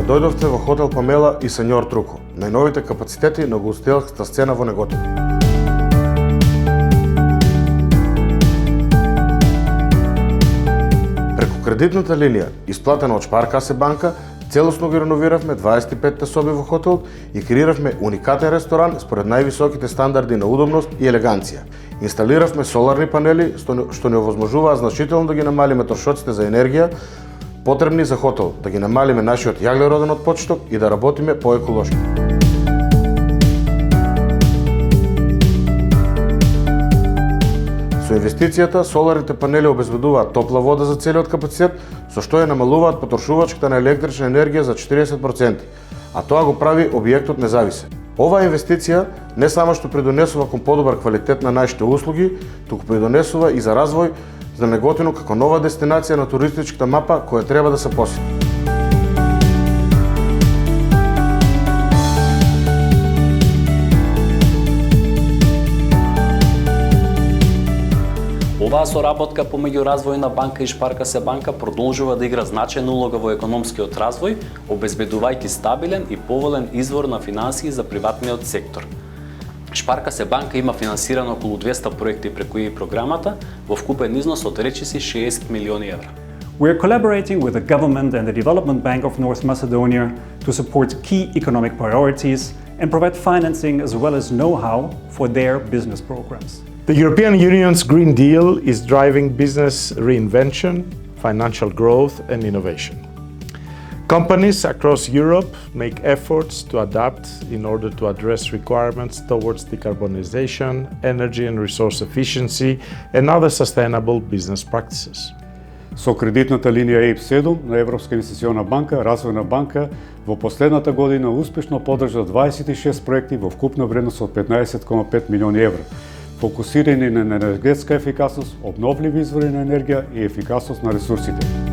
дојдовте во хотел Памела и Сеньор Труко, најновите капацитети на ugostiteljската сцена во Неготино. Преку кредитната линија, исплатена од Шпаркасе банка, целосно ги реновиравме 25 соби во хотел и креиравме уникатен ресторан според највисоките стандарди на удобност и елеганција. Инсталиравме соларни панели, што ни овозможуваа значително да ги намалиме трошоците за енергија потребни за хотел, да ги намалиме нашиот јаглероден отпочеток и да работиме поеколошки. Со инвестицијата, соларните панели обезбедуваат топла вода за целиот капацитет, со што ја намалуваат потрошувачката на електрична енергија за 40%, а тоа го прави објектот независен. Оваа инвестиција не само што придонесува кон подобар квалитет на нашите услуги, туку придонесува и за развој за Неготино како нова дестинација на туристичката мапа која треба да се посети. Оваа соработка помеѓу Развојна банка и Шпаркасе банка продолжува да игра значајна улога во економскиот развој, обезбедувајќи стабилен и поволен извор на финансии за приватниот сектор. Шпаркасе банка има финансирано околу 200 проекти преку и програмата во вкупен износ од речиси 60 милиони евра. We are collaborating with the government and the Development Bank of North Macedonia to support key economic priorities and provide financing as well as know-how for their business programs. The European Union's Green Deal is driving business reinvention, financial growth and innovation. Companies across Europe make efforts to adapt in order to address requirements towards decarbonization, energy and resource efficiency and other sustainable business practices. Со кредитната линија EIB7 на Европска инвестициона банка, Развојна банка во последната година успешно поддржа 26 проекти во вкупна вредност од 15,5 милиони евра, фокусирани на енергетска ефикасност, обновливи извори на енергија и ефикасност на ресурсите.